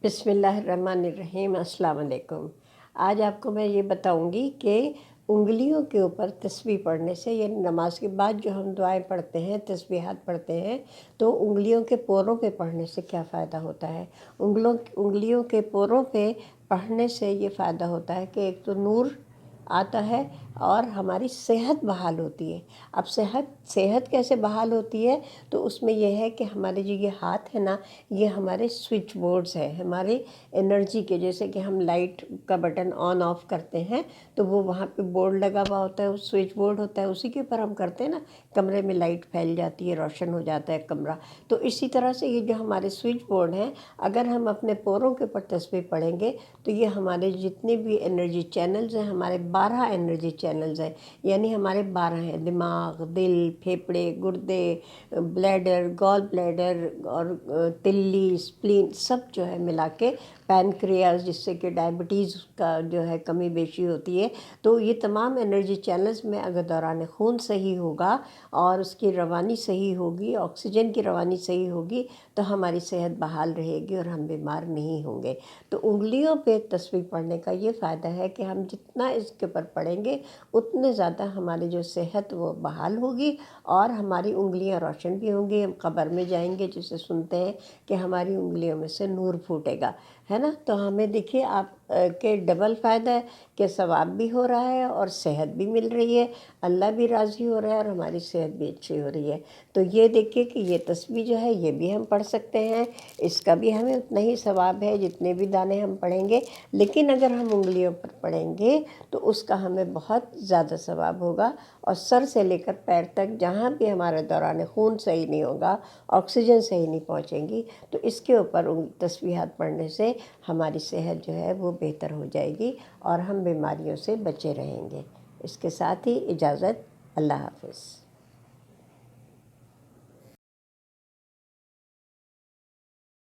بسم اللہ الرحمن الرحیم۔ السلام علیکم۔ آج آپ کو میں یہ بتاؤں گی کہ انگلیوں کے اوپر تسبیح پڑھنے سے، یعنی نماز کے بعد جو ہم دعائیں پڑھتے ہیں، تسبیحات پڑھتے ہیں، تو انگلیوں کے پوروں پہ پڑھنے سے کیا فائدہ ہوتا ہے۔ انگلیوں کے پوروں پہ پڑھنے سے یہ فائدہ ہوتا ہے کہ ایک تو نور آتا ہے اور ہماری صحت بحال ہوتی ہے۔ اب صحت کیسے بحال ہوتی ہے؟ تو اس میں یہ ہے کہ ہمارے جو یہ ہاتھ ہے نا، یہ ہمارے سوئچ بورڈز ہیں، ہمارے انرجی کے۔ جیسے کہ ہم لائٹ کا بٹن آن آف کرتے ہیں تو وہ وہاں پہ بورڈ لگا ہوا ہوتا ہے، سوئچ بورڈ ہوتا ہے، اسی کے اوپر ہم کرتے ہیں نا، کمرے میں لائٹ پھیل جاتی ہے، روشن ہو جاتا ہے کمرہ۔ تو اسی طرح سے یہ جو ہمارے سوئچ بورڈ ہیں، اگر ہم اپنے پوروں کے اوپر تسبیح پڑھیں گے تو یہ ہمارے جتنے بھی انرجی چینلز ہیں، ہمارے 12 انرجی چینلز ہیں، یعنی ہمارے 12 ہیں: دماغ، دل، پھیپھڑے، گردے، بلیڈر، گال بلیڈر اور تلی، اسپلین، سب جو ہے ملا کے، پینکریاز جس سے کہ ڈائبٹیز کا جو ہے کمی بیشی ہوتی ہے۔ تو یہ تمام انرجی چینلز میں اگر دوران خون صحیح ہوگا اور اس کی روانی صحیح ہوگی، آکسیجن کی روانی صحیح ہوگی، تو ہماری صحت بحال رہے گی اور ہم بیمار نہیں ہوں گے۔ تو انگلیوں پہ تسبیح پڑھنے کا یہ فائدہ ہے کہ ہم جتنا اس کے اوپر پڑھیں گے اتنے زیادہ ہماری جو صحت وہ بحال ہوگی اور ہماری انگلیاں روشن بھی ہوں گی۔ ہم قبر میں جائیں گے، جسے سنتے ہیں کہ ہماری انگلیوں میں سے نور پھوٹے گا، ہے نا۔ تو ہمیں دیکھیے آپ کے ڈبل فائدہ ہے کہ ثواب بھی ہو رہا ہے اور صحت بھی مل رہی ہے، اللہ بھی راضی ہو رہا ہے اور ہماری صحت بھی اچھی ہو رہی ہے۔ تو یہ دیکھیے کہ یہ تسبیح جو ہے یہ بھی ہم پڑھ سکتے ہیں، اس کا بھی ہمیں اتنا ہی ثواب ہے جتنے بھی دانے ہم پڑھیں گے، لیکن اگر ہم انگلیوں پر پڑھیں گے تو اس کا ہمیں بہت زیادہ ثواب ہوگا، اور سر سے لے کر پیر تک جہاں بھی ہمارے دوران خون صحیح نہیں ہوگا، آکسیجن صحیح نہیں پہنچیں گی، تو اس کے اوپر تسبیحات پڑھنے سے ہماری صحت جو ہے وہ بہتر ہو جائے گی اور ہم بیماریوں سے بچے رہیں گے۔ اس کے ساتھ ہی اجازت، اللہ حافظ۔